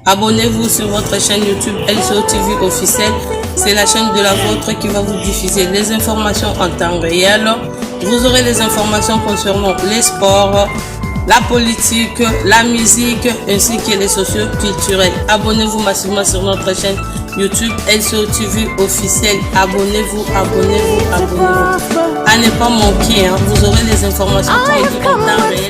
Abonnez-vous sur votre chaîne YouTube LCO TV officielle. C'est la chaîne de la vôtre qui va vous diffuser les informations en temps réel. Vous aurez les informations concernant les sports, la politique, la musique ainsi que les socio-culturels. Abonnez-vous massivement sur notre chaîne YouTube LCO TV officielle. Abonnez-vous, abonnez-vous, abonnez-vous. À ne pas manquer, hein. Vous aurez les informations en temps réel.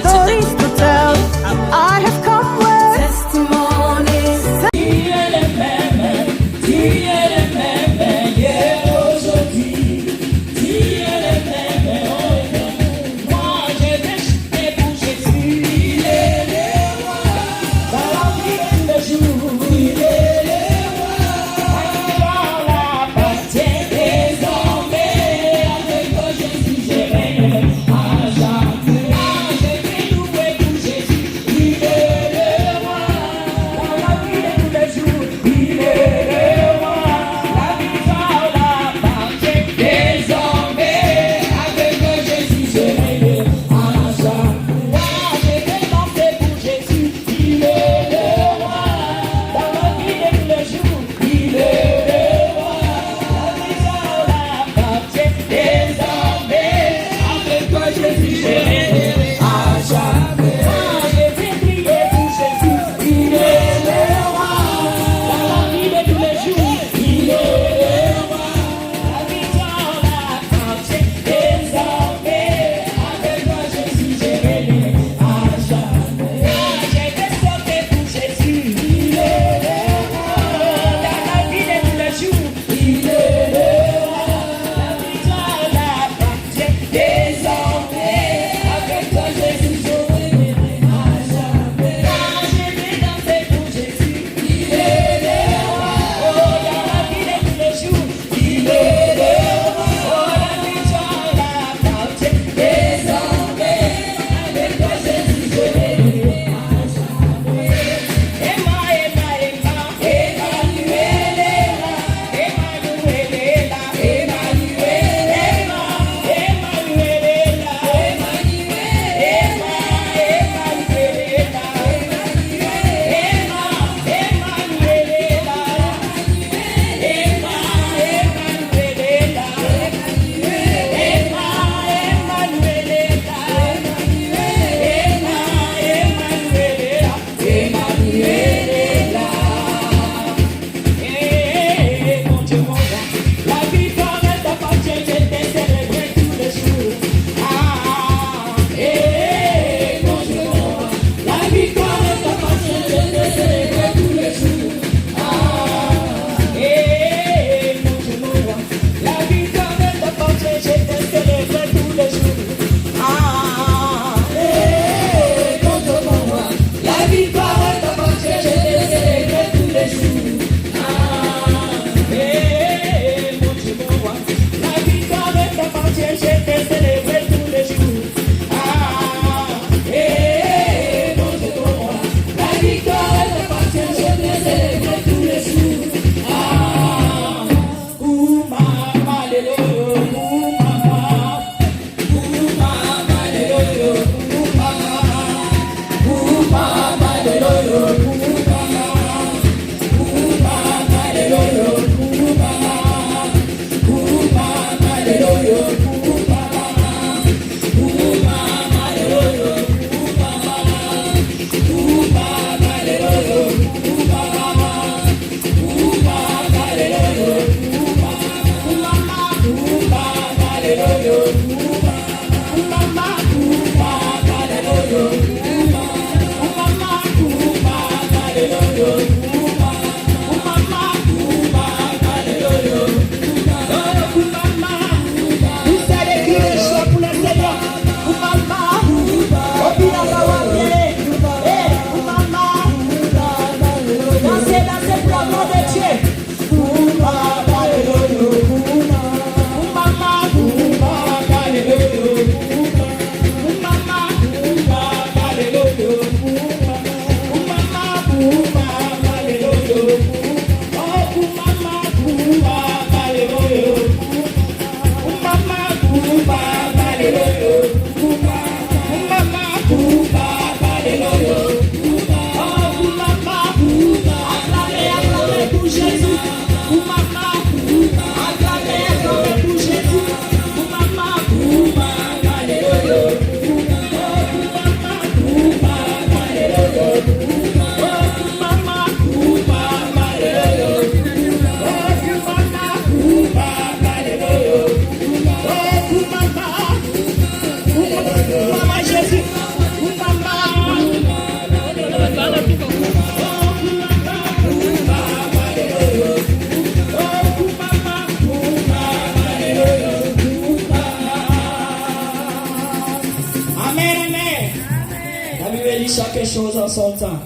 choses en son temps.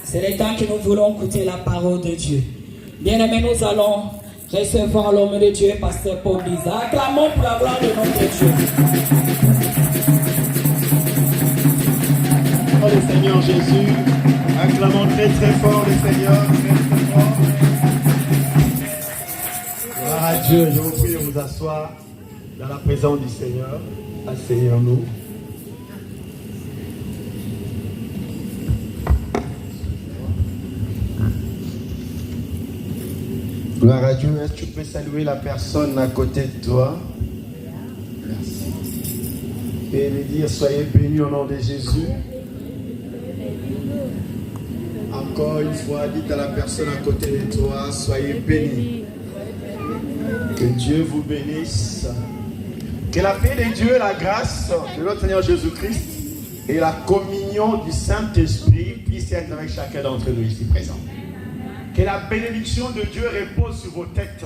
C'est le temps que nous voulons écouter la parole de Dieu. Bien-aimés, nous allons recevoir l'homme de Dieu, Pasteur Paul Biza. Acclamons pour la gloire de notre Dieu. Oh, le Seigneur Jésus, acclamons très très fort le Seigneur, très très fort. Gloire à Dieu, je vous prie de vous asseoir dans la présence du Seigneur. Asseyons-nous. Gloire à Dieu, est-ce que tu peux saluer la personne à côté de toi? Merci. Et lui dire, soyez bénis au nom de Jésus. Encore une fois, dites à la personne à côté de toi, soyez bénis. Que Dieu vous bénisse. Que la paix de Dieu, la grâce de notre Seigneur Jésus-Christ et la communion du Saint-Esprit puissent être avec chacun d'entre nous ici présents. Que la bénédiction de Dieu repose sur vos têtes.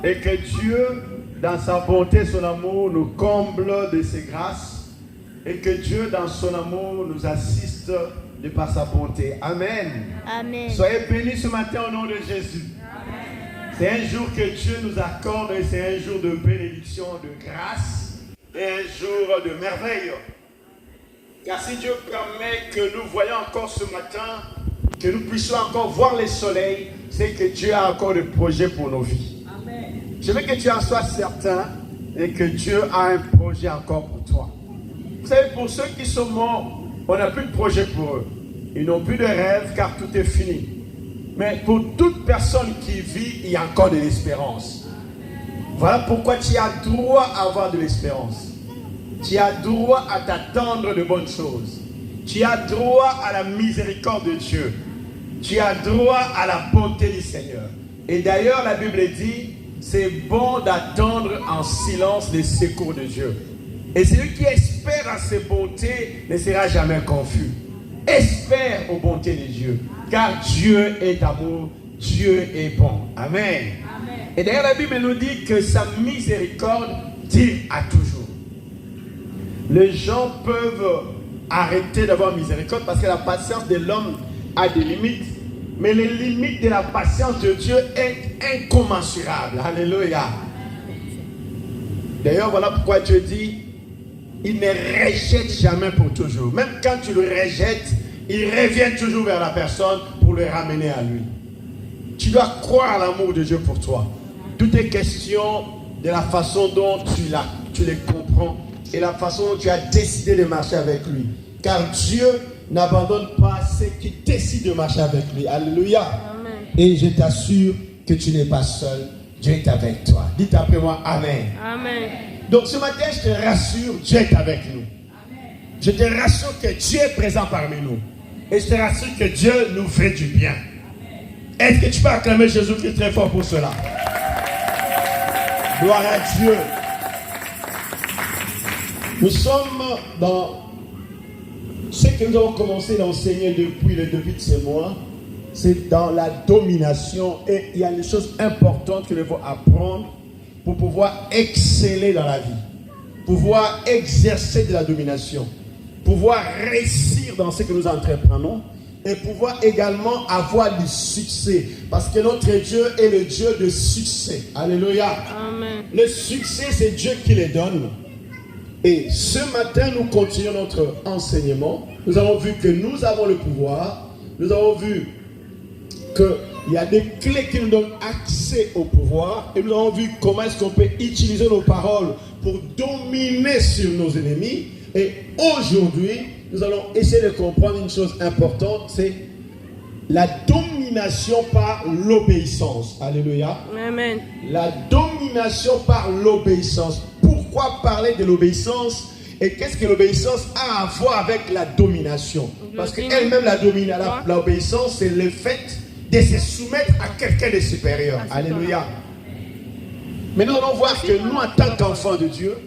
Et que Dieu, dans sa bonté et son amour, nous comble de ses grâces. Et que Dieu, dans son amour, nous assiste de par sa bonté. Amen. Amen. Soyez bénis ce matin au nom de Jésus. C'est un jour que Dieu nous accorde et c'est un jour de bénédiction, de grâce et un jour de merveille. Car si Dieu permet que nous voyions encore ce matin, que nous puissions encore voir le soleil, c'est que Dieu a encore des projets pour nos vies. Amen. Je veux que tu en sois certain et que Dieu a un projet encore pour toi. Vous savez, pour ceux qui sont morts, on n'a plus de projet pour eux. Ils n'ont plus de rêve car tout est fini. Mais pour toute personne qui vit, il y a encore de l'espérance. Voilà pourquoi tu as droit à avoir de l'espérance. Tu as droit à t'attendre de bonnes choses. Tu as droit à la miséricorde de Dieu. Tu as droit à la bonté du Seigneur. Et d'ailleurs, la Bible dit, c'est bon d'attendre en silence les secours de Dieu. Et celui qui espère à ses bontés ne sera jamais confus. Espère aux bontés de Dieu. Car Dieu est amour, Dieu est bon. Amen. Amen. Et d'ailleurs, la Bible nous dit que sa miséricorde dure à toujours. Les gens peuvent arrêter d'avoir miséricorde parce que la patience de l'homme a des limites. Mais les limites de la patience de Dieu est incommensurable. Alléluia. D'ailleurs, voilà pourquoi Dieu dit, il ne rejette jamais pour toujours. Même quand tu le rejettes, il revient toujours vers la personne pour le ramener à lui. Tu dois croire à l'amour de Dieu pour toi. Tout est question de la façon dont tu les comprends et la façon dont tu as décidé de marcher avec lui. Car Dieu n'abandonne pas ceux qui décident de marcher avec lui. Alléluia. Amen. Et je t'assure que tu n'es pas seul. Dieu est avec toi. Dites après moi, Amen. Amen. Donc ce matin, je te rassure, Dieu est avec nous. Amen. Je te rassure que Dieu est présent parmi nous. Et je te rassure que Dieu nous fait du bien. Est-ce que tu peux acclamer Jésus-Christ très fort pour cela? Gloire à Dieu. Nous sommes dans ce que nous avons commencé d'enseigner depuis le début de ce mois. C'est dans la domination. Et il y a des choses importantes que nous devons apprendre pour pouvoir exceller dans la vie. Pouvoir exercer de la domination. Pouvoir réussir dans ce que nous entreprenons et pouvoir également avoir du succès. Parce que notre Dieu est le Dieu de succès. Alléluia. Amen. Le succès, c'est Dieu qui le donne. Et ce matin, nous continuons notre enseignement. Nous avons vu que nous avons le pouvoir. Nous avons vu qu'il y a des clés qui nous donnent accès au pouvoir. Et nous avons vu comment est-ce qu'on peut utiliser nos paroles pour dominer sur nos ennemis. Et aujourd'hui, nous allons essayer de comprendre une chose importante, c'est la domination par l'obéissance. Alléluia. Amen. La domination par l'obéissance. Pourquoi parler de l'obéissance et qu'est-ce que l'obéissance a à voir avec la domination? Parce qu'elle-même, l'obéissance, c'est le fait de se soumettre à quelqu'un de supérieur. Alléluia. Mais nous allons voir que nous, en tant qu'enfants de Dieu,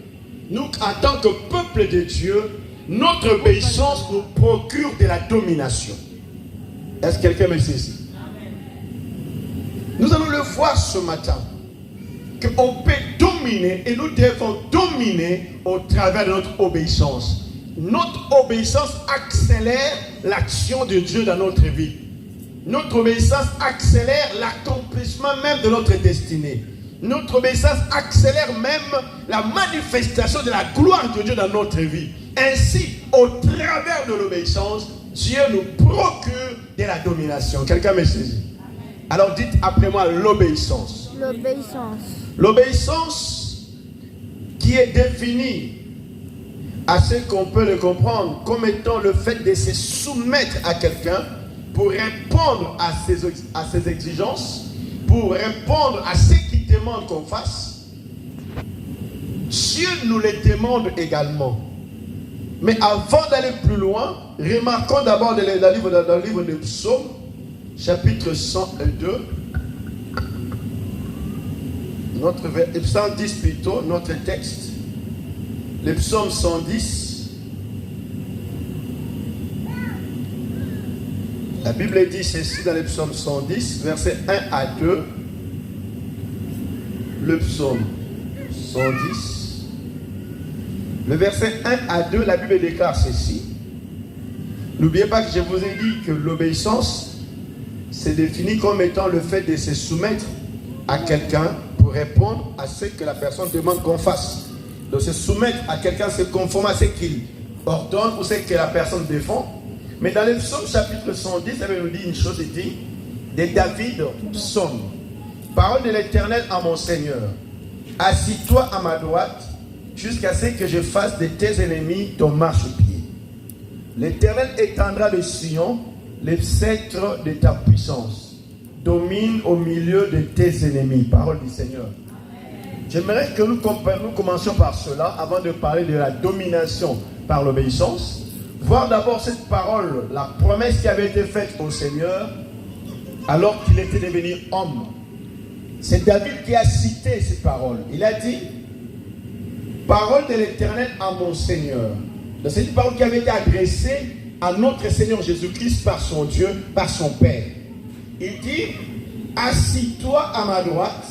nous, en tant que peuple de Dieu, notre obéissance nous procure de la domination. Est-ce que quelqu'un me saisit? Nous allons le voir ce matin. Qu'on peut dominer et nous devons dominer au travers de notre obéissance. notre obéissance accélère l'action de Dieu dans notre vie. Notre obéissance accélère l'accomplissement même de notre destinée. Notre obéissance accélère même la manifestation de la gloire de Dieu dans notre vie. Ainsi, au travers de l'obéissance, Dieu nous procure de la domination. Quelqu'un me saisit? Alors dites après moi l'obéissance. L'obéissance. L'obéissance qui est définie à ce qu'on peut le comprendre comme étant le fait de se soumettre à quelqu'un pour répondre à ses exigences, pour répondre à ce qu'il demande qu'on fasse. Dieu nous les demande également. Mais avant d'aller plus loin, remarquons d'abord dans le livre de Psaume, chapitre 102, notre 110 plutôt, notre texte, le psaume 110. La Bible dit ceci dans le psaume 110, versets 1 à 2. Le psaume 110. Le verset 1 à 2, la Bible déclare ceci. N'oubliez pas que je vous ai dit que l'obéissance c'est défini comme étant le fait de se soumettre à quelqu'un pour répondre à ce que la personne demande qu'on fasse. Donc se soumettre à quelqu'un, c'est conformer à ce qu'il ordonne ou ce que la personne défend. Mais dans le psaume chapitre 110, ça nous dit une chose, il dit, de David, psaume. Parole de l'Éternel à mon Seigneur. Assis-toi à ma droite, jusqu'à ce que je fasse de tes ennemis ton marchepied. L'Éternel étendra le sillon, le sceptre de ta puissance. Domine au milieu de tes ennemis. Parole du Seigneur. J'aimerais que nous commencions par cela, avant de parler de la domination par l'obéissance. Voir d'abord cette parole, la promesse qui avait été faite au Seigneur alors qu'il était devenu homme. C'est David qui a cité ces paroles. Il a dit, parole de l'Éternel à mon Seigneur. C'est une parole qui avait été adressée à notre Seigneur Jésus-Christ par son Dieu, par son Père. Il dit, assis-toi à ma droite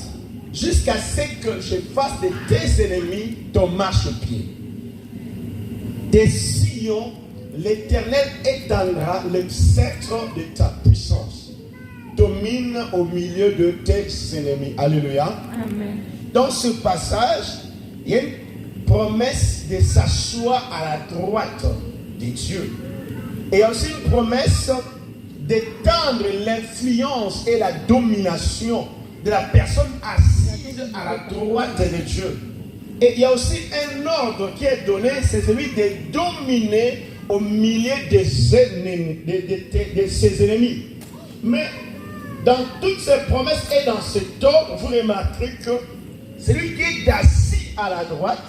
jusqu'à ce que je fasse de tes ennemis ton marchepied. Des sillons, l'Éternel étendra le sceptre de ta puissance. Domine au milieu de tes ennemis. Alléluia. Amen. Dans ce passage, il y a une promesse de s'asseoir à la droite de Dieu. Et aussi une promesse d'étendre l'influence et la domination de la personne assise à la droite de Dieu. Et il y a aussi un ordre qui est donné, c'est celui de dominer au milieu des ennemis, de ses ennemis. Mais dans toutes ces promesses et dans cet ordre, vous remarquerez que celui qui est assis à la droite,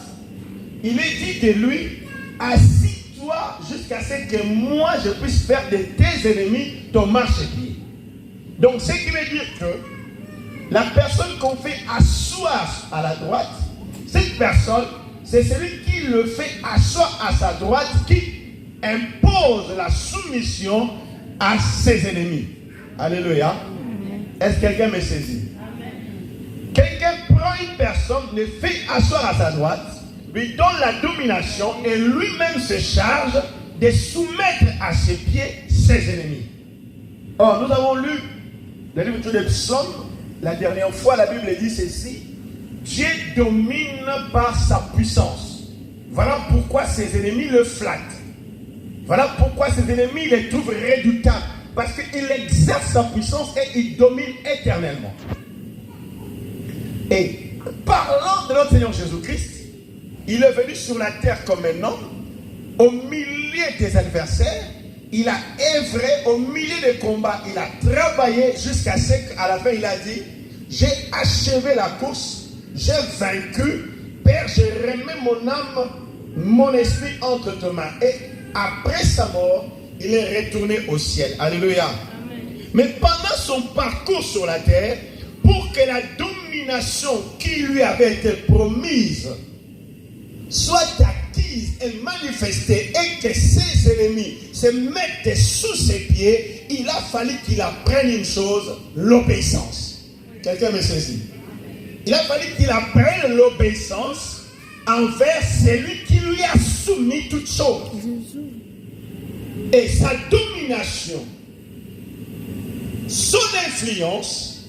il est dit de lui, assis-toi jusqu'à ce que moi je puisse faire de tes ennemis ton marchepied. Donc ce qui veut dire que la personne qu'on fait asseoir à la droite, cette personne, c'est celui qui le fait asseoir à sa droite, qui impose la soumission à ses ennemis. Alléluia. Est-ce que quelqu'un me saisit? Quelqu'un prend une personne, le fait asseoir à sa droite, lui donne la domination et lui-même se charge de soumettre à ses pieds ses ennemis. Or, nous avons lu le livre des psaumes. La dernière fois, la Bible dit ceci: Dieu domine par sa puissance. Voilà pourquoi ses ennemis le flattent. Voilà pourquoi ses ennemis les trouvent redoutables. Parce qu'il exerce sa puissance et il domine éternellement. Et parlant de notre Seigneur Jésus-Christ, il est venu sur la terre comme un homme, au milieu des adversaires. Il a œuvré au milieu des combats. Il a travaillé jusqu'à ce qu'à la fin il a dit: j'ai achevé la course, j'ai vaincu. Père, je remets mon âme, mon esprit entre tes mains. Et après sa mort, il est retourné au ciel. Alléluia. Amen. Mais pendant son parcours sur la terre, pour que la domination qui lui avait été promise soit acquise et manifestée et que ses ennemis se mettent sous ses pieds, il a fallu qu'il apprenne une chose: l'obéissance. Quelqu'un me saisit? Il a fallu qu'il apprenne l'obéissance envers celui qui lui a soumis toutes choses. Et sa domination, son influence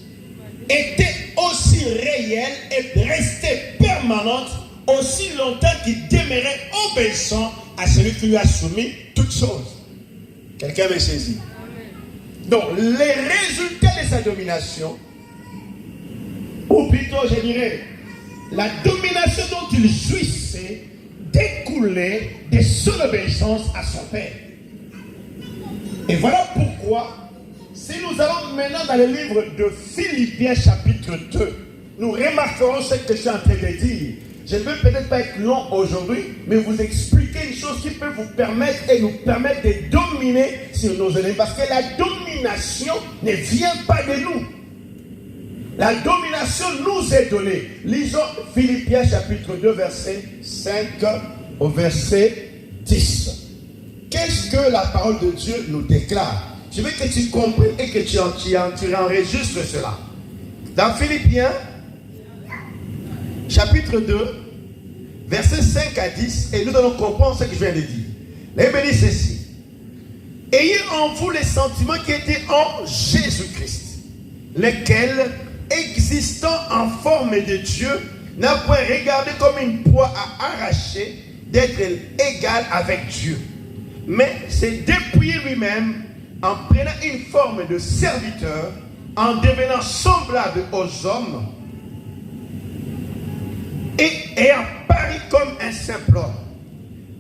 était aussi réelle et restait permanente aussi longtemps qu'il demeurait obéissant à celui qui lui a soumis toutes choses. Quelqu'un me saisit? Donc, les résultats de sa domination, ou plutôt, je dirais, la domination dont il jouissait découlait de son obéissance à son Père. Et voilà pourquoi, si nous allons maintenant dans le livre de Philippiens chapitre 2, nous remarquerons ce que je suis en train de dire. Je ne veux peut-être pas être long aujourd'hui, mais vous expliquer une chose qui peut vous permettre et nous permettre de dominer sur nos ennemis. Parce que la domination ne vient pas de nous. La domination nous est donnée. Lisons Philippiens chapitre 2, verset 5 au verset 10. Qu'est-ce que la parole de Dieu nous déclare? Je veux que tu comprennes et que tu enregistres cela. Dans Philippiens chapitre 2, versets 5 à 10, et nous allons comprendre ce que je viens de dire. Il me dit ceci: ayez en vous les sentiments qui étaient en Jésus-Christ, lesquels, existant en forme de Dieu, n'a point regardé comme une proie à arracher d'être égal avec Dieu, mais s'est dépouillé lui-même en prenant une forme de serviteur, en devenant semblable aux hommes, et ayant paru comme un simple homme.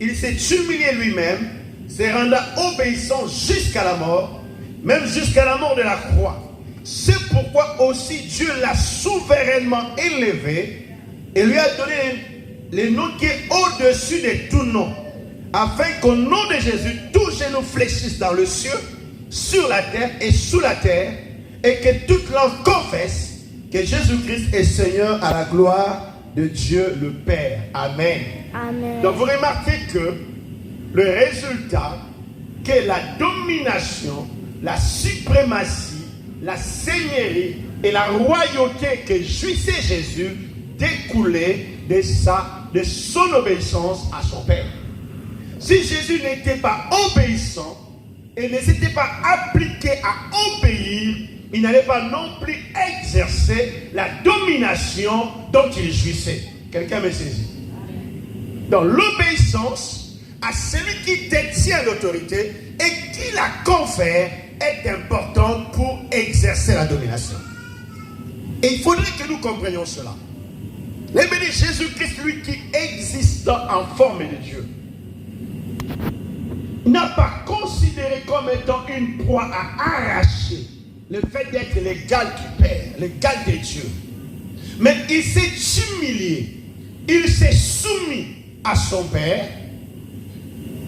Il s'est humilié lui-même, se rendant obéissant jusqu'à la mort, même jusqu'à la mort de la croix. C'est pourquoi aussi Dieu l'a souverainement élevé et lui a donné le nom qui est au-dessus de tout nom, afin qu'au nom de Jésus, tout genou fléchisse dans le ciel, sur la terre et sous la terre, et que toute langue confesse que Jésus-Christ est Seigneur, à la gloire de Dieu le Père. Amen. Amen. Donc vous remarquez que le résultat, que la domination, la suprématie, la seigneurie et la royauté que jouissait Jésus découlaient de son obéissance à son Père. Si Jésus n'était pas obéissant et ne s'était pas appliqué à obéir, il n'allait pas non plus exercer la domination dont il jouissait. Quelqu'un me saisit? Dans l'obéissance à celui qui détient l'autorité et qui la confère est importante pour exercer la domination. Et il faudrait que nous comprenions cela. L'ébéni Jésus-Christ, lui qui existe en forme de Dieu, n'a pas considéré comme étant une proie à arracher le fait d'être l'égal du Père, l'égal de Dieu. Mais il s'est humilié, il s'est soumis à son Père,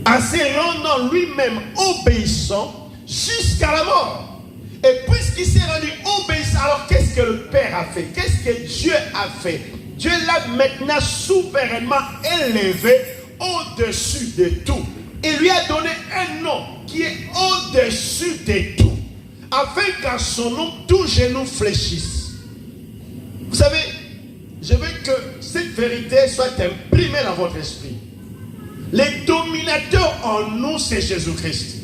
en se rendant lui-même obéissant jusqu'à la mort. Et puisqu'il s'est rendu obéissant, alors qu'est-ce que le Père a fait? Qu'est-ce que Dieu a fait? Dieu l'a maintenant souverainement élevé au-dessus de tout. Il lui a donné un nom qui est au-dessus de tout, afin qu'à son nom, tout genou fléchisse. Vous savez, je veux que cette vérité soit imprimée dans votre esprit. Les dominateurs en nous, c'est Jésus-Christ.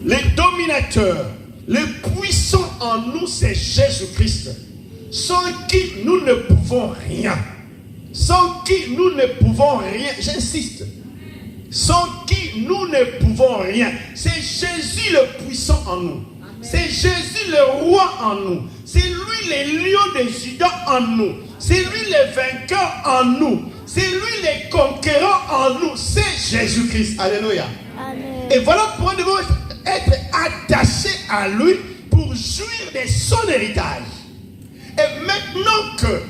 Les dominateurs, les puissants en nous, c'est Jésus-Christ. Sans qui nous ne pouvons rien. Sans qui nous ne pouvons rien. J'insiste. Sans qui nous ne pouvons rien. C'est Jésus le puissant en nous. C'est Jésus le roi en nous. C'est lui le lion de Juda en nous. C'est lui le vainqueur en nous. C'est lui le conquérant en nous. C'est Jésus-Christ. Alléluia. Amen. Et voilà pourquoi nous devons être attachés à lui pour jouir de son héritage. Et maintenant que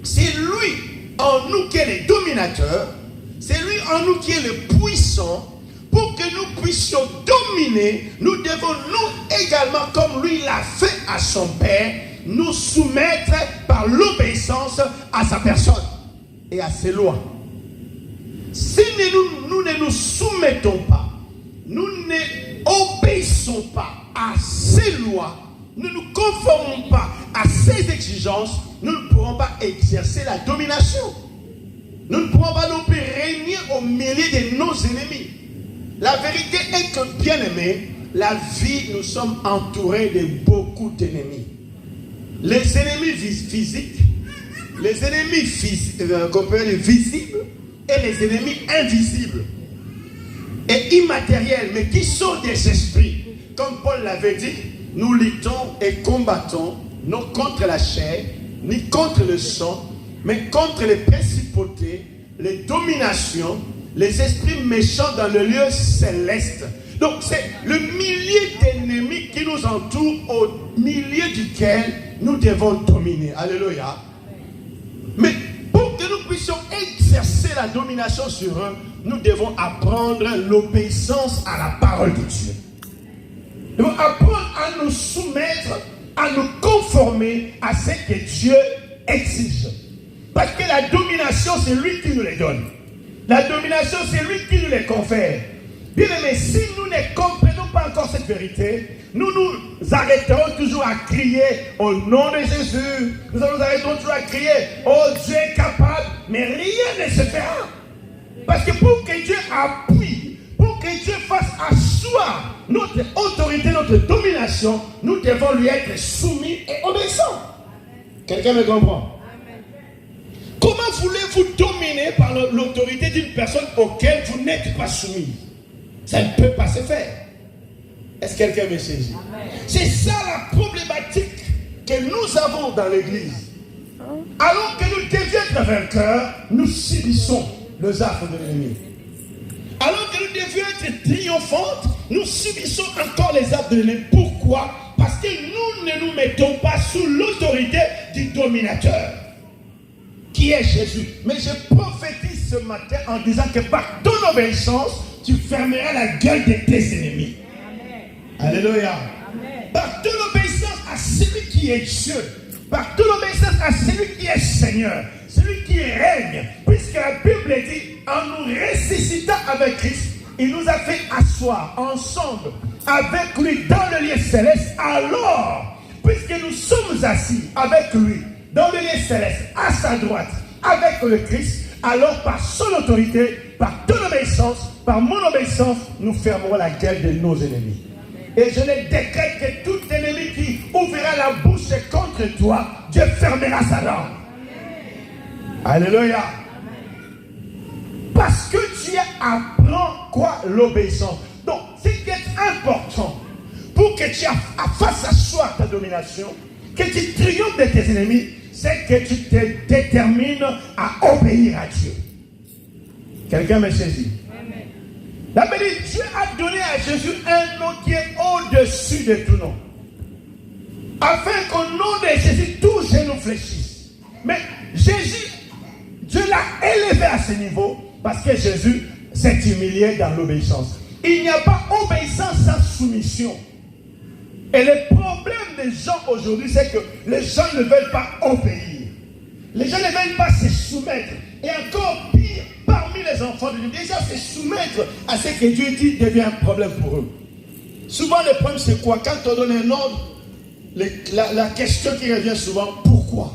c'est lui en nous qui est le dominateur, c'est lui en nous qui est le puissant, pour que nous puissions dominer, nous devons nous également, comme lui l'a fait à son Père, nous soumettre par l'obéissance à sa personne et à ses lois. Si nous ne nous soumettons pas, nous n'obéissons pas à ses lois, nous ne nous conformons pas à ses exigences, nous ne pourrons pas exercer la domination. Nous ne pourrons pas non plus régner au milieu de nos ennemis. La vérité est que, bien aimés, la vie, nous sommes entourés de beaucoup d'ennemis. Les ennemis physiques, les ennemis visibles et les ennemis invisibles et immatériels, mais qui sont des esprits. Comme Paul l'avait dit, nous luttons et combattons non contre la chair, ni contre le sang, mais contre les principautés, les dominations, les esprits méchants dans le lieu céleste. Donc c'est le millier d'ennemis qui nous entourent, au milieu duquel nous devons dominer. Alléluia. Mais pour que nous puissions exercer la domination sur eux, nous devons apprendre l'obéissance à la parole de Dieu. Nous devons apprendre à nous soumettre, à nous conformer à ce que Dieu exige. Parce que la domination, c'est lui qui nous les donne. La domination, c'est lui qui nous les confère. Bien aimé, si nous ne comprenons pas encore cette vérité, nous nous arrêterons toujours à crier au nom de Jésus. Nous arrêterons toujours à crier, oh Dieu est capable, mais rien ne se fera. Parce que pour que Dieu appuie, pour que Dieu fasse asseoir notre autorité, notre domination, nous devons lui être soumis et obéissants. Quelqu'un me comprend? Comment voulez-vous dominer par l'autorité d'une personne auquel vous n'êtes pas soumis? Ça ne peut pas se faire. Est-ce que quelqu'un me saisit? C'est ça la problématique que nous avons dans l'église. Alors que nous devions être vainqueurs, nous subissons les affres de l'ennemi. Alors que nous devions être triomphantes, nous subissons encore les affres de l'ennemi. Pourquoi? Parce que nous ne nous mettons pas sous l'autorité du dominateur, qui est Jésus. Mais je prophétise ce matin en disant que par ton obéissance, tu fermeras la gueule de tes ennemis. Amen. Alléluia. Amen. Par ton obéissance à celui qui est Dieu, par ton obéissance à celui qui est Seigneur, celui qui règne, puisque la Bible dit, en nous ressuscitant avec Christ, il nous a fait asseoir ensemble avec lui dans le lieu céleste. Alors, puisque nous sommes assis avec lui dans le lieu céleste, à sa droite, avec le Christ, alors par son autorité, par ton obéissance, par mon obéissance, nous fermerons la gueule de nos ennemis. Et je les décrète que tout ennemi qui ouvrira la bouche contre toi, Dieu fermera sa langue. Alléluia. Parce que Dieu apprend quoi? L'obéissance. Donc, ce qui est important pour que tu fasses asseoir ta domination, que tu triomphes de tes ennemis, c'est que tu te détermines à obéir à Dieu. Quelqu'un me saisit? La Bible dit, Dieu a donné à Jésus un nom qui est au-dessus de tout nom. Afin qu'au nom de Jésus, tout genou fléchisse. Mais Jésus, Dieu l'a élevé à ce niveau parce que Jésus s'est humilié dans l'obéissance. Il n'y a pas obéissance sans soumission. Et le problème des gens aujourd'hui, c'est que les gens ne veulent pas obéir. Les gens ne veulent pas se soumettre. Et encore pire, parmi les enfants de Dieu, déjà se soumettre à ce que Dieu dit devient un problème pour eux. Souvent, le problème, c'est quoi? Quand on donne un ordre, la question qui revient souvent, pourquoi?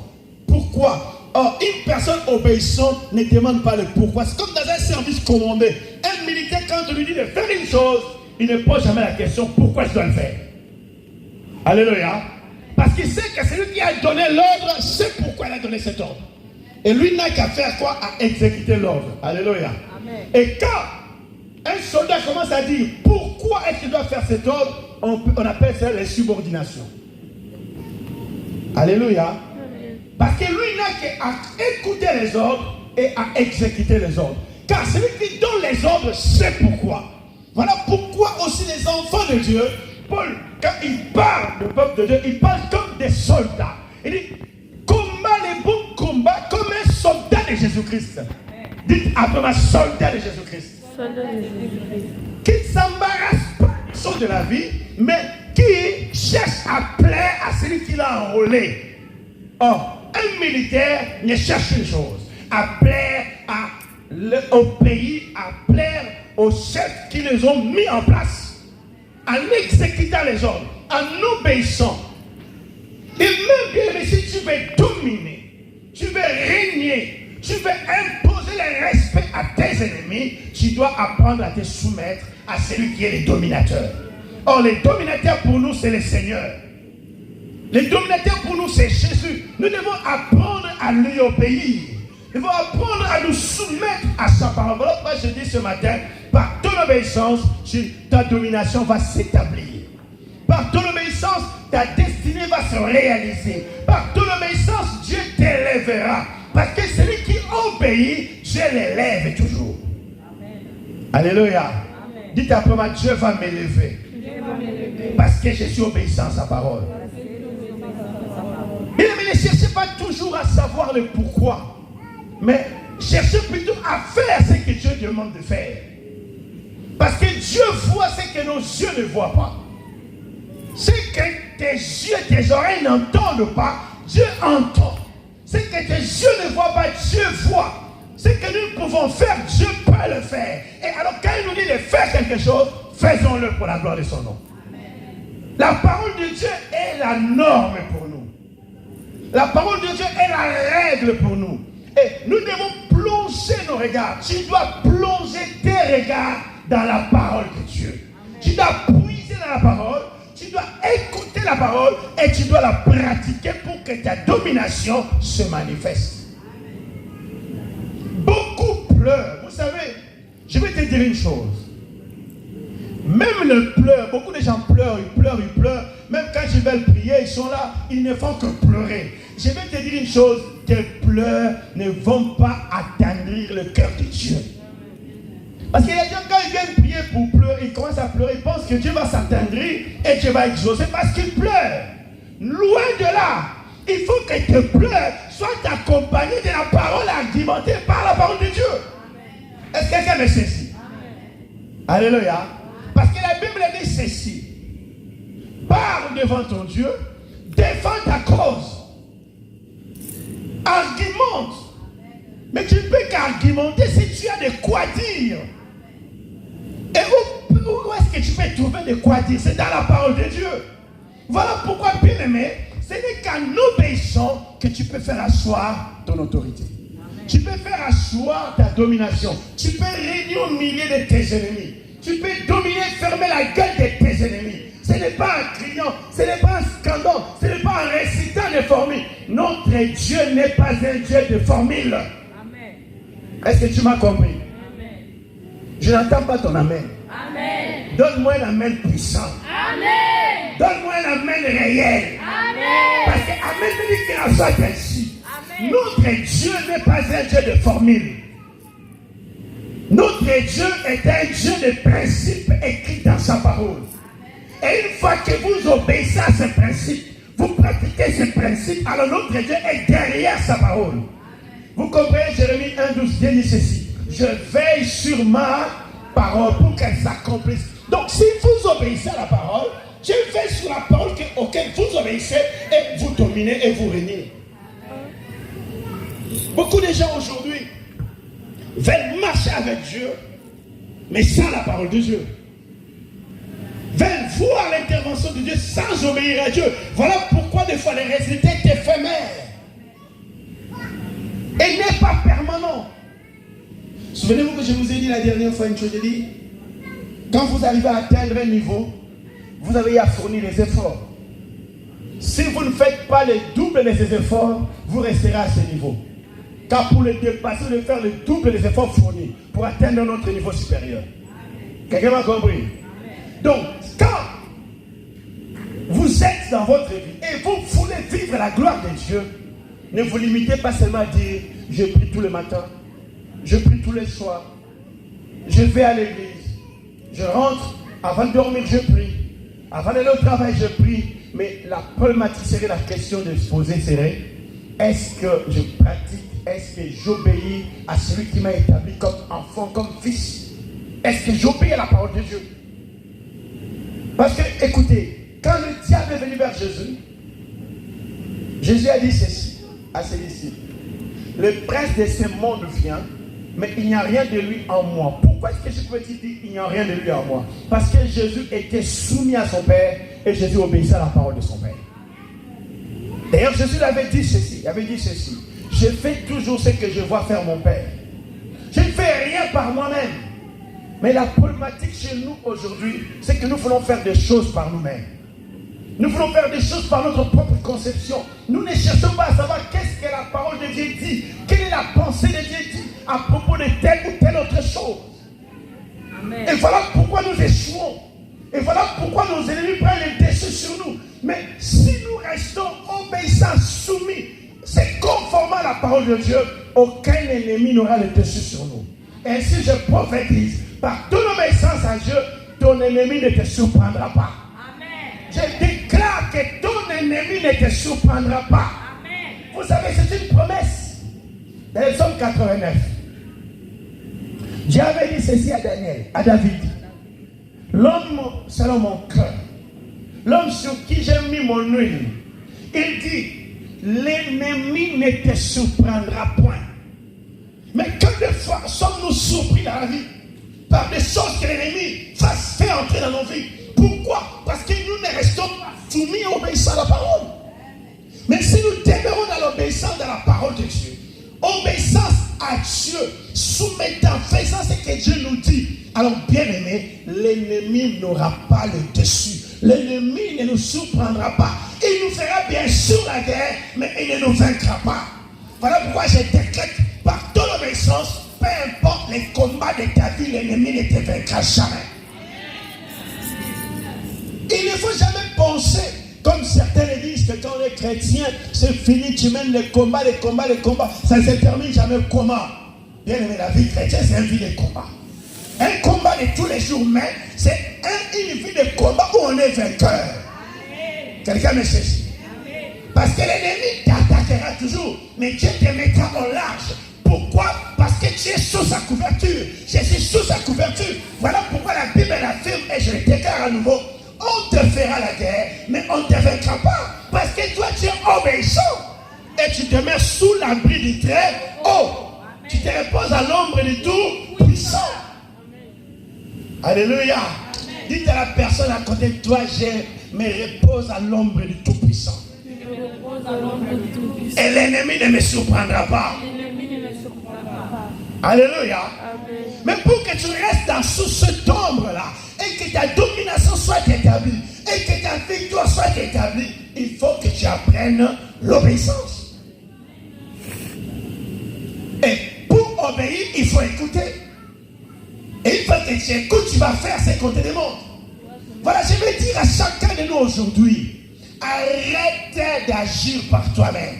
Pourquoi? Or, une personne obéissante ne demande pas le pourquoi. C'est comme dans un service commandé. Un militaire, quand on lui dit de faire une chose, il ne pose jamais la question pourquoi je dois le faire. Alléluia. Parce qu'il sait que celui qui a donné l'ordre, c'est pourquoi il a donné cet ordre. Et lui n'a qu'à faire quoi? À exécuter l'ordre. Alléluia. Amen. Et quand un soldat commence à dire pourquoi est-ce qu'il doit faire cet ordre, on appelle ça les subordinations. Alléluia. Amen. Parce que lui n'a qu'à écouter les ordres et à exécuter les ordres. Car celui qui donne les ordres sait pourquoi. Voilà pourquoi aussi les enfants de Dieu, Paul, quand il parle du peuple de Dieu, il parle comme des soldats. Il dit, combat les bons combats comme un soldat de Jésus-Christ. Dites après moi, soldat de Jésus-Christ. Qui ne s'embarrasse pas des choses de la vie, mais qui cherche à plaire à celui qui l'a enrôlé. Or, un militaire ne cherche une chose, à plaire au pays, à plaire aux chefs qui les ont mis en place. En exécutant les ordres, en obéissant. Et même bien, si tu veux dominer, tu veux régner, tu veux imposer les pays, tu dois apprendre à te soumettre à celui qui est le dominateur. Or, les dominateurs pour nous, c'est le Seigneur. Les dominateurs pour nous, c'est Jésus. Nous devons apprendre à lui obéir. Nous devons apprendre à nous soumettre à sa parole. Voilà pourquoi je dis ce matin, par ton obéissance, ta domination va s'établir. Par ton obéissance, ta destinée va se réaliser. Par ton obéissance, Dieu t'élèvera. Parce que celui qui obéit, Dieu l'élève toujours. Amen. Alléluia. Amen. Dites après moi, Dieu va m'élever. Parce que je suis obéissant à sa parole. Mais ne cherchez pas toujours à savoir le pourquoi. Mais cherchez plutôt à faire ce que Dieu demande de faire. Parce que Dieu voit ce que nos yeux ne voient pas. Ce que tes yeux, tes oreilles n'entendent pas, Dieu entend. Ce que tes yeux ne voient pas, Dieu voit. Ce que nous pouvons faire, Dieu peut le faire. Et alors quand il nous dit de faire quelque chose, faisons-le pour la gloire de son nom. Amen. La parole de Dieu est la norme pour nous. La parole de Dieu est la règle pour nous. Et nous devons plonger nos regards. Tu dois plonger tes regards dans la parole de Dieu. Amen. Tu dois puiser dans la parole. Tu dois écouter la parole et tu dois la pratiquer pour que ta domination se manifeste. Beaucoup pleurent. Vous savez, je vais te dire une chose. Même le pleur, beaucoup de gens pleurent, ils pleurent. Même quand ils veulent prier, ils sont là, ils ne font que pleurer. Je vais te dire une chose, tes pleurs ne vont pas attendrir le cœur de Dieu. Parce qu'il y a des gens, quand ils viennent prier pour pleurer, ils commencent à pleurer, ils pensent que Dieu va s'attendrir et Dieu va exaucer parce qu'ils pleurent. Loin de là, il faut que tes pleurs soient accompagnés de la parole argumentée par la parole de Dieu. Amen. Est-ce que quelqu'un me saisit? Alléluia. Parce que la Bible dit ceci. Parle devant ton Dieu, défends ta cause. Argumente. Mais tu ne peux qu'argumenter si tu as de quoi dire. Et où est-ce que tu peux trouver de quoi dire? C'est dans la parole de Dieu. Voilà pourquoi, bien aimé, ce n'est qu'en obéissant que tu peux faire asseoir ton autorité. Amen. Tu peux faire asseoir ta domination. Tu peux régner au milieu de tes ennemis. Tu peux dominer, fermer la gueule de tes ennemis. Ce n'est pas en criant, ce n'est pas en scandant, ce n'est pas en récitant des formules. Notre Dieu n'est pas un Dieu de formules. Est-ce que tu m'as compris? Amen. Je n'entends pas ton amen. Amen. Donne-moi un amen puissant. Amen. Donne-moi un amen réel. Amen. Parce que amen dit qu'il en soit ainsi. Amen. Notre Dieu n'est pas un Dieu de formule. Notre Dieu est un Dieu de principes écrits dans sa parole. Amen. Et une fois que vous obéissez à ce principe, vous pratiquez ce principe, alors notre Dieu est derrière sa parole. Vous comprenez, Jérémie 1,12 dit ceci. Je veille sur ma parole pour qu'elle s'accomplisse. Donc, si vous obéissez à la parole, Dieu veille sur la parole auquel vous obéissez et vous dominez et vous régnez. Beaucoup de gens aujourd'hui veulent marcher avec Dieu, mais sans la parole de Dieu. Veulent voir l'intervention de Dieu sans obéir à Dieu. Voilà pourquoi des fois les résultats sont éphémères. Et n'est pas permanent. Souvenez-vous que je vous ai dit la dernière fois une chose, j'ai dit, quand vous arrivez à atteindre un niveau, vous avez à fournir les efforts. Si vous ne faites pas le double de ces efforts, vous resterez à ce niveau. Car pour le dépasser, vous devez faire le double des efforts fournis pour atteindre notre niveau supérieur. Quelqu'un m'a compris? Donc, quand vous êtes dans votre vie et vous voulez vivre la gloire de Dieu, ne vous limitez pas seulement à dire « Je prie tous les matins, je prie tous les soirs, je vais à l'église, je rentre, avant de dormir je prie, avant d'aller au travail je prie ». Mais la problématique serait, la question de se poser serait « Est-ce que je pratique, est-ce que j'obéis à celui qui m'a établi comme enfant, comme fils? Est-ce que j'obéis à la parole de Dieu ?» Parce que, écoutez, quand le diable est venu vers Jésus, Jésus a dit ceci à ses disciples. Le prince de ce monde vient, mais il n'y a rien de lui en moi. Pourquoi est-ce que je peux dire qu'il n'y a rien de lui en moi? Parce que Jésus était soumis à son Père et Jésus obéissait à la parole de son Père. D'ailleurs, Jésus avait dit ceci. Il avait dit ceci. Je fais toujours ce que je vois faire mon Père. Je ne fais rien par moi-même. Mais la problématique chez nous aujourd'hui, c'est que nous voulons faire des choses par nous-mêmes. Nous voulons faire des choses par notre propre conception. Nous ne cherchons pas à savoir qu'est-ce que la parole de Dieu dit. Quelle est la pensée de Dieu dit à propos de telle ou telle autre chose. Amen. Et voilà pourquoi nous échouons. Et voilà pourquoi nos ennemis prennent le dessus sur nous. Mais si nous restons obéissants, soumis, c'est conforme à la parole de Dieu, aucun ennemi n'aura le dessus sur nous. Et si je prophétise, par ton obéissance à Dieu, ton ennemi ne te surprendra pas. Amen. Je déclare que ton ennemi ne te surprendra pas. Amen. Vous savez, c'est une promesse. Dans le Psaume 89, Dieu avait dit ceci à Daniel, à David. L'homme selon mon cœur, l'homme sur qui j'ai mis mon huile, il dit, l'ennemi ne te surprendra point. Mais que de fois sommes-nous surpris dans la vie par des choses que l'ennemi fait entrer dans nos vies. Pourquoi? Parce que nous ne restons pas soumis et obéissants à la parole. Mais si nous demeurons dans l'obéissance de la parole de Dieu, obéissance à Dieu, soumettant, faisant ce que Dieu nous dit, alors bien aimé, l'ennemi n'aura pas le dessus. L'ennemi ne nous surprendra pas. Il nous fera bien sûr la guerre, mais il ne nous vaincra pas. Voilà pourquoi je décrète par ton obéissance, peu importe les combats de ta vie, l'ennemi ne te vaincra jamais. Il ne faut jamais penser, comme certains le disent, que quand on est chrétien, c'est fini, tu mènes les combats, ça ne se termine jamais comment? Bien aimé, la vie chrétienne, c'est une vie de combat. Un combat de tous les jours, mais c'est une vie de combat où on est vainqueur. Quelqu'un me saisit? Parce que l'ennemi t'attaquera toujours, mais Dieu te mettra en large. Pourquoi? Parce que tu es sous sa couverture. Je suis sous sa couverture. Voilà pourquoi la Bible l'affirme, et je le déclare à nouveau. On te fera la guerre, mais on ne te vaincra pas. Parce que toi, tu es obéissant. Et tu te mets sous l'abri du très haut. Tu te reposes à l'ombre du Tout-Puissant. Alléluia. Dites à la personne à côté de toi, je me repose à l'ombre du Tout-Puissant. Et l'ennemi ne me surprendra pas. Alléluia. Amen. Mais pour que tu restes sous cette ombre-là, et que ta domination soit établie, et que ta victoire soit établie, il faut que tu apprennes l'obéissance. Et pour obéir, il faut écouter. Et une fois que tu écoutes, tu vas faire ce qu'on te demande. Voilà, je vais dire à chacun de nous aujourd'hui, arrête d'agir par toi-même.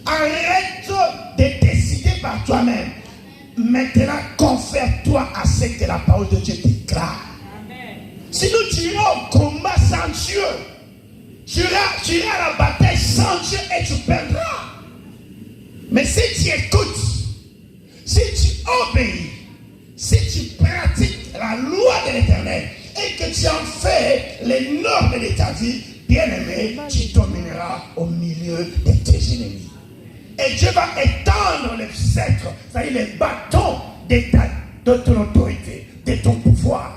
Arrête de décider par toi-même. Maintenant, confère-toi à ce que la parole de Dieu déclare. Sinon, tu iras au combat sans Dieu. Tu iras à la bataille sans Dieu et tu perdras. Mais si tu écoutes, si tu obéis, si tu pratiques la loi de l'Éternel et que tu en fais les normes de ta vie, bien aimé, tu domineras au milieu de tes ennemis. Et Dieu va étendre les sceptres, c'est-à-dire les bâtons de ton autorité, de ton pouvoir.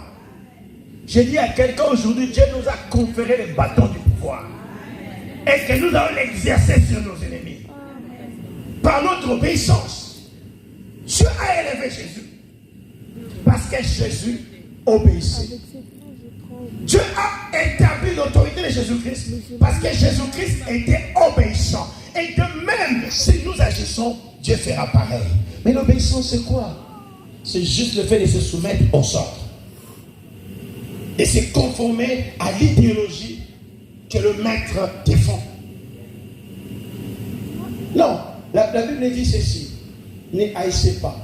J'ai dit à quelqu'un aujourd'hui, Dieu nous a conféré les bâtons du pouvoir. Et que nous allons l'exercer sur nos ennemis. Par notre obéissance. Dieu a élevé Jésus. Parce que Jésus obéissait. Dieu a établi l'autorité de Jésus-Christ. Parce que Jésus-Christ était obéissant. Et de même, si nous agissons, Dieu fera pareil. Mais l'obéissance, c'est quoi? C'est juste le fait de se soumettre au sort. Et se conformer à l'idéologie que le maître défend. Non, la Bible dit ceci. Ne haïssez pas,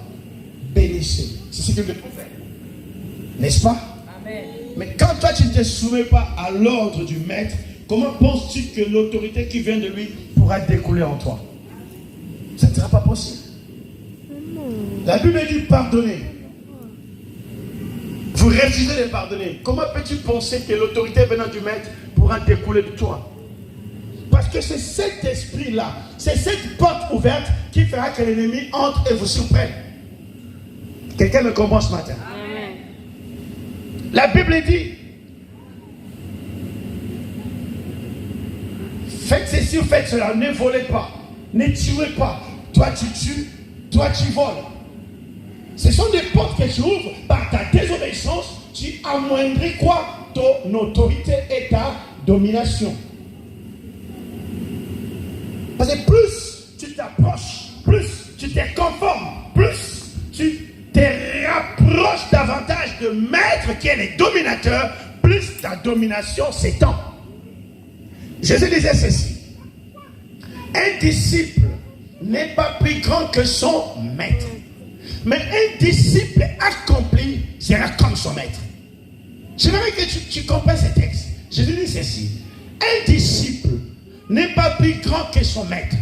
bénissez. C'est ce que Dieu fait. N'est-ce pas? Amen. Mais quand toi tu ne te soumets pas à l'ordre du maître, comment penses-tu que l'autorité qui vient de lui pourra découler en toi? Ça ne sera pas possible. La Bible dit pardonner. Vous refusez de pardonner. Comment peux-tu penser que l'autorité venant du maître pourra découler de toi? Parce que c'est cet esprit-là, c'est cette porte ouverte qui fera que l'ennemi entre et vous surprenne. Quelqu'un me comprend ce matin? Amen. La Bible dit, faites ceci ou faites cela, ne volez pas, ne tuez pas. Toi tu tues, toi tu voles. Ce sont des portes que tu ouvres par ta désobéissance. Tu amoindris quoi? Ton autorité et ta domination. Parce que plus tu t'approches, plus tu te conformes, plus tu te rapproches davantage de maître qui est le dominateur, plus ta domination s'étend. Jésus disait ceci: un disciple n'est pas plus grand que son maître, mais un disciple accompli sera comme son maître. J'aimerais que tu comprennes ce texte. Jésus dit ceci: un disciple n'est pas plus grand que son maître,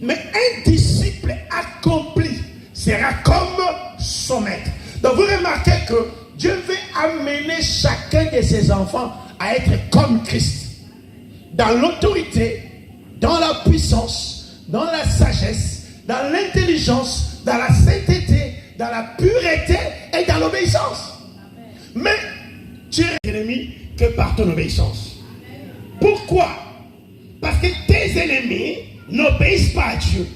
mais un disciple accompli sera comme son maître. Donc vous remarquez que Dieu veut amener chacun de ses enfants à être comme Christ, dans l'autorité, dans la puissance, dans la sagesse, dans l'intelligence, dans la sainteté, dans la pureté et dans l'obéissance. Mais tu es ennemi que par ton obéissance. Pourquoi? Parce que tes ennemis n'obéissent pas à Dieu.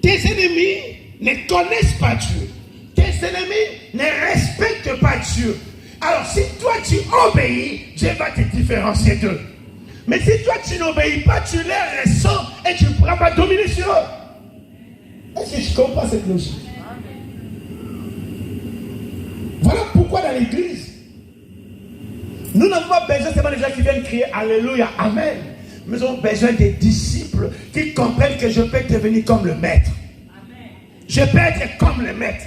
Tes ennemis ne connaissent pas Dieu. Tes ennemis ne respectent pas Dieu. Alors si toi tu obéis, Dieu va te différencier d'eux. Mais si toi tu n'obéis pas, tu les ressens et tu ne pourras pas dominer sur eux. Est-ce que je comprends cette logique? Voilà pourquoi dans l'église, nous n'avons pas besoin seulement des gens qui viennent crier Alléluia, Amen. Nous avons besoin des disciples qui comprennent que je peux devenir comme le maître. Amen. Je peux être comme le maître.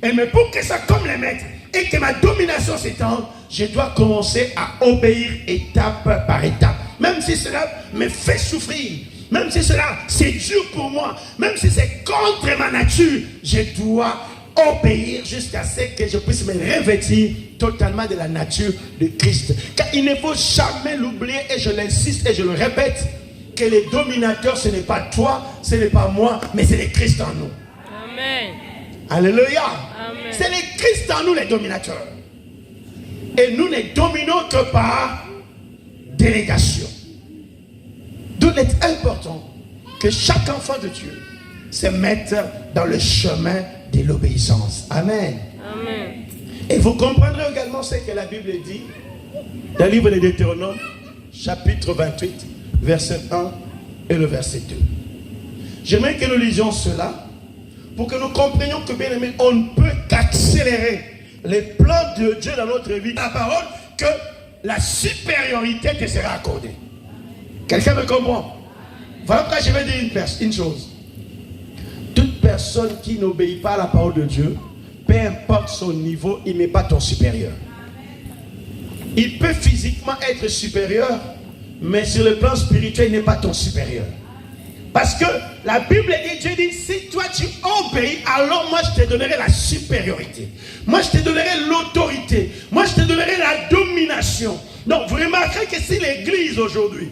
Et mais pour que ça comme le maître et que ma domination s'étende, je dois commencer à obéir étape par étape. Même si cela me fait souffrir, même si cela c'est dur pour moi, même si c'est contre ma nature, je dois obéir jusqu'à ce que je puisse me revêtir totalement de la nature de Christ. Car il ne faut jamais l'oublier, et je l'insiste et je le répète, que les dominateurs, ce n'est pas toi, ce n'est pas moi, mais c'est le Christ en nous. Amen. Alléluia. Amen. C'est le Christ en nous les dominateurs. Et nous ne dominons que par délégation. D'où il est important que chaque enfant de Dieu se mette dans le chemin de l'obéissance. Amen. Amen. Et vous comprendrez également ce que la Bible dit dans le livre de Deutéronome, chapitre 28, verset 1 et le verset 2. J'aimerais que nous lisions cela pour que nous comprenions que, bien aimé, on ne peut qu'accélérer les plans de Dieu dans notre vie. La parole que la supériorité te sera accordée. Quelqu'un me comprend? Voilà pourquoi je vais dire une chose. Toute personne qui n'obéit pas à la parole de Dieu, peu importe son niveau, il n'est pas ton supérieur. Il peut physiquement être supérieur, mais sur le plan spirituel, il n'est pas ton supérieur. Parce que la Bible dit, Dieu dit, si toi tu obéis, alors moi je te donnerai la supériorité. Moi je te donnerai l'autorité. Moi je te donnerai la domination. Donc vous remarquerez que si l'église aujourd'hui,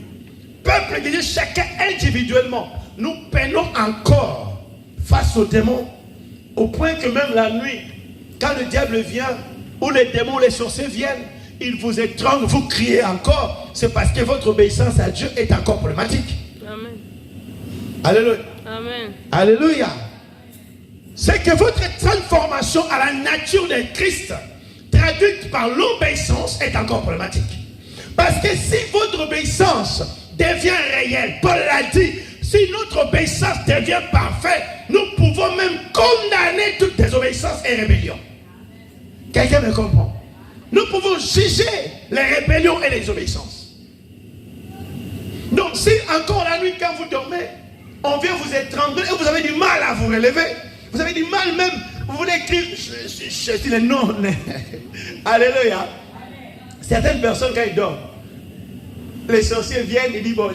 peuple de Dieu, chacun individuellement, nous peinons encore face aux démons, au point que même la nuit, quand le diable vient, ou les démons, les sorciers viennent, ils vous étranglent, vous criez encore. C'est parce que votre obéissance à Dieu est encore problématique. Amen. Alléluia. Amen. Alléluia. C'est que votre transformation à la nature de Christ, traduite par l'obéissance, est encore problématique. Parce que si votre obéissance devient réelle, Paul l'a dit, si notre obéissance devient parfaite, nous pouvons même condamner toute désobéissance et rébellion. Quelqu'un me comprend? Nous pouvons juger les rébellions et les désobéissances. Donc si encore la nuit quand vous dormez, on vient vous étrangler et vous avez du mal à vous relever, vous avez du mal même, vous voulez écrire, je dis les noms. Alléluia. Certaines personnes quand ils dorment, les sorciers viennent et disent, bon,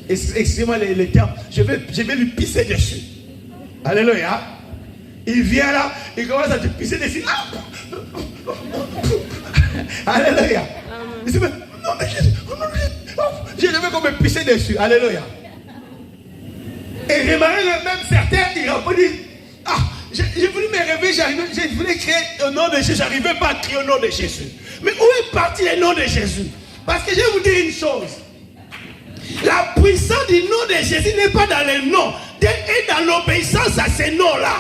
excusez-moi les termes, je vais lui pisser dessus. Alléluia. Il vient là, il commence à te pisser dessus. Alléluia. Il dit, mais non, mais je veux qu'on me pisse dessus. Alléluia. Et remarquez même certains, ils répondent, ah, j'ai voulu me réveiller, j'ai voulu crier au nom de Jésus, j'arrivais pas à crier au nom de Jésus. Mais où est parti le nom de Jésus? Parce que je vais vous dire une chose. La puissance du nom de Jésus n'est pas dans les noms. Dieu est dans l'obéissance à ces noms-là.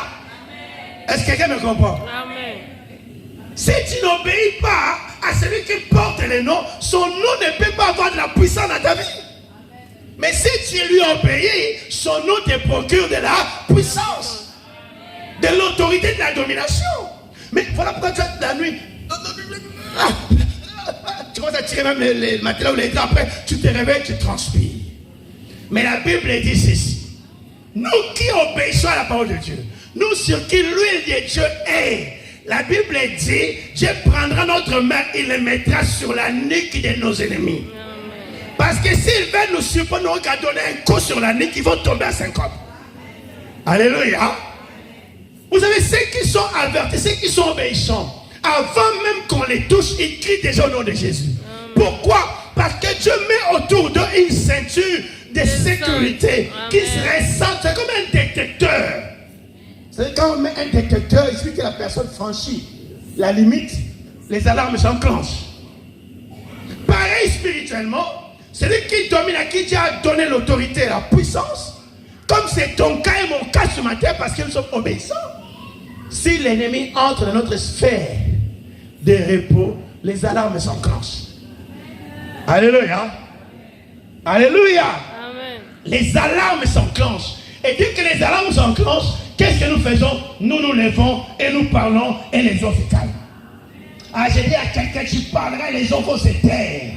Est-ce que quelqu'un me comprend? Amen. Si tu n'obéis pas à celui qui porte le nom, son nom ne peut pas avoir de la puissance dans ta vie. Mais si tu lui obéis, son nom te procure de la puissance, de l'autorité, de la domination. Mais voilà pourquoi tu as la nuit. Tu commences à tirer même les matelas ou les draps, après tu te réveilles, tu transpires. Mais la Bible dit ceci. Nous qui obéissons à la parole de Dieu, nous sur qui l'huile de Dieu est, la Bible dit, Dieu prendra notre main, il le mettra sur la nuque de nos ennemis. Parce que s'ils veulent nous supporter, nous n'aurons qu'à donner un coup sur la nuque, ils vont tomber à 50. Alléluia. Vous savez, ceux qui sont avertis, ceux qui sont obéissants, avant même qu'on les touche, ils crient déjà au nom de Jésus. Pourquoi? Parce que Dieu met autour d'eux une ceinture de sécurité qui se ressent. C'est comme un détecteur. C'est quand on met un détecteur, il suffit que la personne franchit la limite, les alarmes s'enclenchent. Pareil spirituellement, celui qui domine, à qui Dieu a donné l'autorité et la puissance, comme c'est ton cas et mon cas ce matin, parce que nous sommes obéissants. Si l'ennemi entre dans notre sphère de repos, les alarmes s'enclenchent. Alléluia. Alléluia. Amen. Les alarmes s'enclenchent. Et dès que les alarmes s'enclenchent, qu'est-ce que nous faisons? Nous nous levons et nous parlons et les eaux se calment. Ah, j'ai dit à quelqu'un, tu parleras et les eaux vont se taire.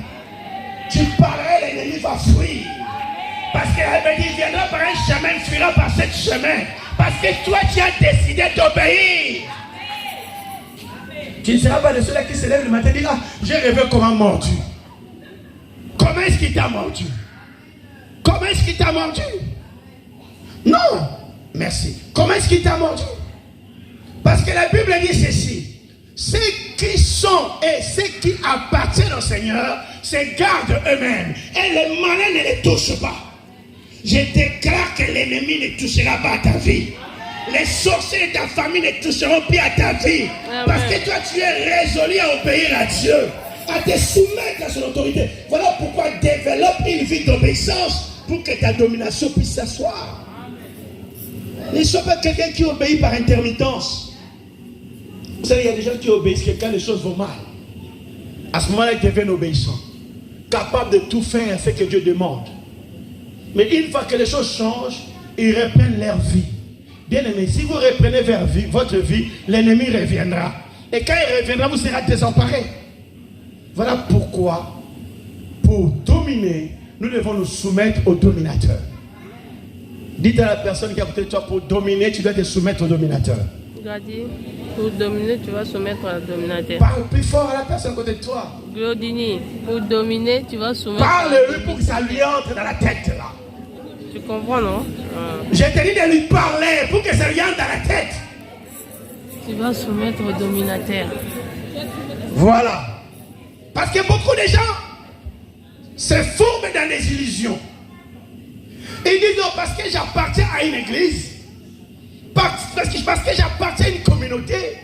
Tu parleras et l'ennemi va fuir. Parce qu'elle me dit, il viendra par un chemin, il fuira par ce chemin. Parce que toi, tu as décidé d'obéir. Tu ne seras pas de ceux-là qui se lèvent le matin et disent, ah, j'ai rêvé comment mordu. Comment est-ce qu'il t'a mordu? Comment est-ce qu'il t'a mordu? Non. Merci. Comment est-ce qu'il t'a mordu? Parce que la Bible dit ceci. Ceux qui sont et ceux qui appartiennent au Seigneur se gardent eux-mêmes. Et les malins ne les touchent pas. Je déclare que l'ennemi ne touchera pas à ta vie. Les sorciers de ta famille ne toucheront plus à ta vie. Amen. Parce que toi tu es résolu à obéir à Dieu, à te soumettre à son autorité. Voilà pourquoi développe une vie d'obéissance pour que ta domination puisse s'asseoir. Ne sois pas quelqu'un qui obéit par intermittence. Vous savez, il y a des gens qui obéissent que quand les choses vont mal, à ce moment-là, ils deviennent obéissants, capables de tout faire ce que Dieu demande. Mais une fois que les choses changent, ils reprennent leur vie. Bien aimé, si vous reprenez votre vie, l'ennemi reviendra. Et quand il reviendra, vous serez désemparés. Voilà pourquoi, pour dominer, nous devons nous soumettre au dominateur. Dites à la personne qui est à côté de toi, pour dominer, tu dois te soumettre au dominateur. Glodini, pour dominer, tu vas soumettre au dominateur. Parle plus fort à la personne à côté de toi. Glodini, pour dominer, tu vas soumettre. Parle-lui pour que ça lui entre dans la tête là. Tu comprends, non? Je te dis de lui parler pour que ça lui entre dans la tête. Tu vas soumettre au dominateur. Voilà. Parce que beaucoup de gens se forment dans des illusions. Ils disent non, parce que j'appartiens à une église, parce que j'appartiens à une communauté,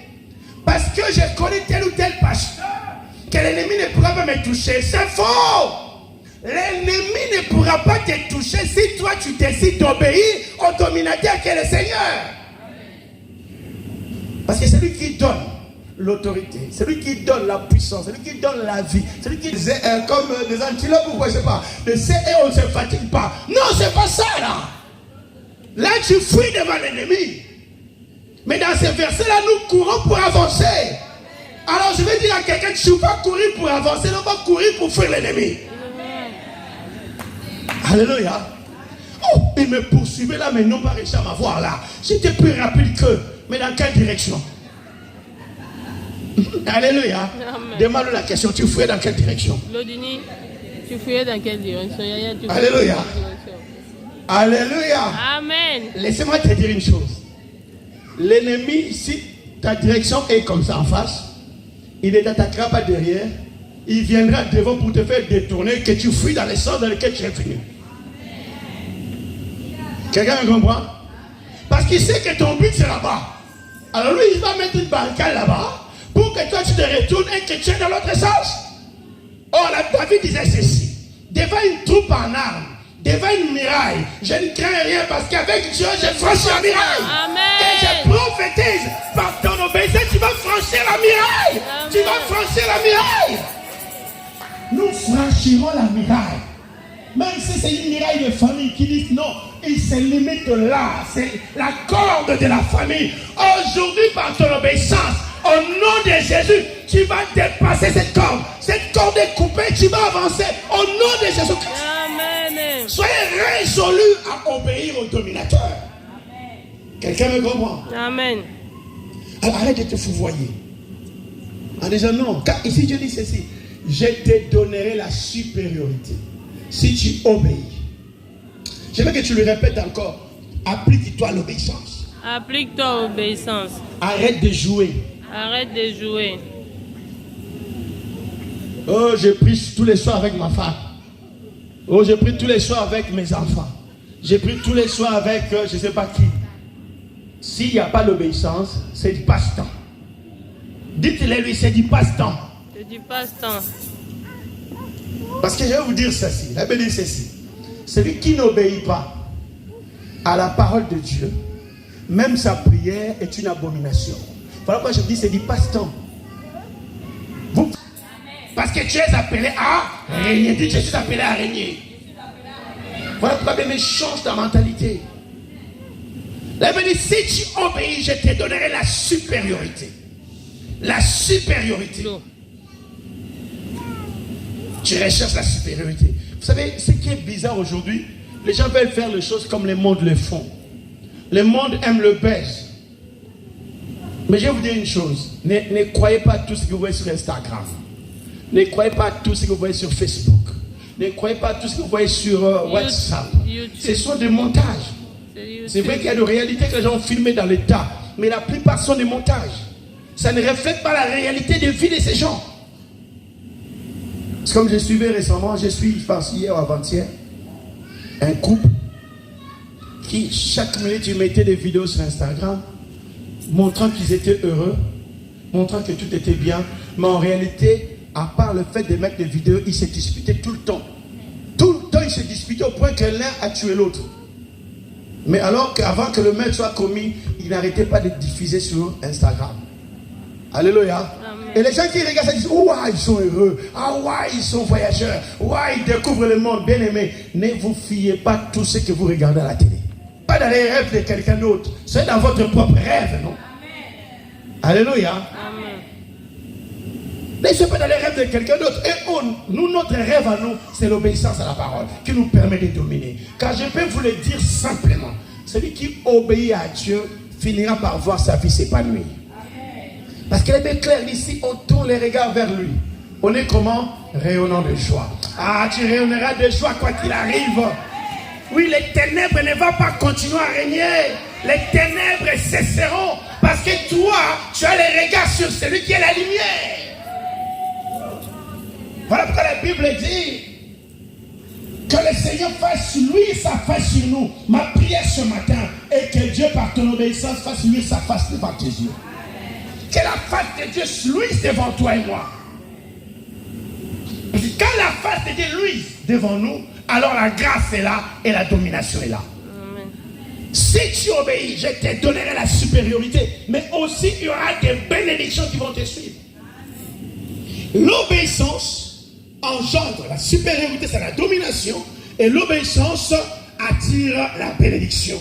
parce que je connais tel ou tel pasteur, que l'ennemi ne pourra pas me toucher. C'est faux. L'ennemi ne pourra pas te toucher si toi tu décides d'obéir au dominateur qui est le Seigneur. Parce que c'est lui qui donne l'autorité, c'est lui qui donne la puissance, c'est lui qui donne la vie, c'est lui qui disait comme des antilopes ou quoi, je sais pas, de et on ne se fatigue pas. Non, c'est pas ça là. Là tu fuis devant l'ennemi. Mais dans ces versets-là, nous courons pour avancer. Alors je vais dire à quelqu'un, tu ne vas pas courir pour avancer, non, pas courir pour fuir l'ennemi. Alléluia. Oh, il me poursuivait là, mais non pas réussi à m'avoir là. J'étais plus rapide qu'eux. Mais dans quelle direction? Alléluia. Demande-lui la question, tu fouillais dans quelle direction? Glodini, tu fouillais dans quelle direction? Alléluia. Alléluia. Amen. Laissez-moi te dire une chose. L'ennemi, si ta direction est comme ça en face, il ne t'attaquera pas derrière. Il viendra devant pour te faire détourner, que tu fuis dans le sens dans lequel tu es venu. Quelqu'un me comprend? Parce qu'il sait que ton but c'est là-bas. Alors lui, il va mettre une barricade là-bas pour que toi tu te retournes et que tu es dans l'autre sens. Or, David disait ceci. Devant une troupe en armes, devant une muraille, je ne crains rien parce qu'avec Dieu, j'ai franchi la muraille. Amen. Et j'ai prophétise par ton obéissance, tu vas franchir la muraille. Amen. Tu vas franchir la muraille. Nous franchirons la muraille. Même si c'est une muraille de famille qui dit non, il se limite là. C'est la corde de la famille. Aujourd'hui, par ton obéissance, au nom de Jésus, tu vas dépasser cette corde. Cette corde est coupée, tu vas avancer. Au nom de Jésus-Christ. Amen. Soyez résolus à obéir au dominateur. Quelqu'un me comprend? Amen. Alors arrête de te fouvoyer. En disant non. Car ici Dieu dit ceci. Je te donnerai la supériorité. Si tu obéis. Je veux que tu le répètes encore. Applique-toi l'obéissance. Applique-toi obéissance. Arrête de jouer. Arrête de jouer. Oh, je prie tous les soirs avec ma femme. Oh, je prie tous les soirs avec mes enfants. Je prie tous les soirs avec je ne sais pas qui. S'il n'y a pas l'obéissance, c'est du passe-temps. Dites-le lui, c'est du passe-temps. C'est du passe-temps. Parce que je vais vous dire ceci. La Bible dit ceci. Celui qui n'obéit pas à la parole de Dieu, même sa prière est une abomination. Voilà pourquoi je dis c'est du passe-temps. Vous, parce que tu es appelé à régner. Dis je suis appelé à régner. Voilà pourquoi bien change ta mentalité. La Bible dit si tu obéis, je te donnerai la supériorité. La supériorité. Tu recherches la supériorité. Vous savez, ce qui est bizarre aujourd'hui, les gens veulent faire les choses comme le monde le font. Le monde aime le buzz. Mais je vais vous dire une chose. Ne croyez pas tout ce que vous voyez sur Instagram. Ne croyez pas tout ce que vous voyez sur Facebook. Ne croyez pas tout ce que vous voyez sur WhatsApp. YouTube. Ce sont des montages. C'est vrai qu'il y a de réalités que les gens ont filmées dans l'État. Mais la plupart sont des montages. Ça ne reflète pas la réalité de vie de ces gens. C'est comme je suivais récemment, je pense hier ou avant-hier, un couple qui chaque minute ils mettaient des vidéos sur Instagram montrant qu'ils étaient heureux, montrant que tout était bien, mais en réalité, à part le fait de mettre des vidéos, ils se disputaient tout le temps. Tout le temps, ils se disputaient au point que l'un a tué l'autre. Mais alors qu'avant que le meurtre soit commis, ils n'arrêtaient pas de diffuser sur Instagram. Alléluia. Amen. Et les gens qui regardent ça disent, ouah, ils sont heureux. Ah, ouah, ils sont voyageurs. Ouah, ils découvrent le monde. Bien aimé, ne vous fiez pas tout ce que vous regardez à la télé. Pas dans les rêves de quelqu'un d'autre. C'est dans votre propre rêve, non? Amen. Alléluia. Amen. Ne soyez pas dans les rêves de quelqu'un d'autre. Et nous, notre rêve à nous, c'est l'obéissance à la parole qui nous permet de dominer. Car je peux vous le dire simplement. Celui qui obéit à Dieu finira par voir sa vie s'épanouir. Parce qu'elle est bien claire ici, on tourne les regards vers lui. On est comment? Rayonnant de joie. Ah, tu rayonneras de joie quoi qu'il arrive. Oui, les ténèbres ne vont pas continuer à régner. Les ténèbres cesseront. Parce que toi, tu as les regards sur celui qui est la lumière. Voilà pourquoi la Bible dit que le Seigneur fasse lui sa face sur nous. Ma prière ce matin est que Dieu, par ton obéissance, fasse lui sa face devant tes yeux. Que la face de Dieu luise devant toi et moi. Parce que quand la face de Dieu luise devant nous, alors la grâce est là et la domination est là. Amen. Si tu obéis, je te donnerai la supériorité. Mais aussi, il y aura des bénédictions qui vont te suivre. L'obéissance engendre la supériorité, c'est la domination. Et l'obéissance attire la bénédiction.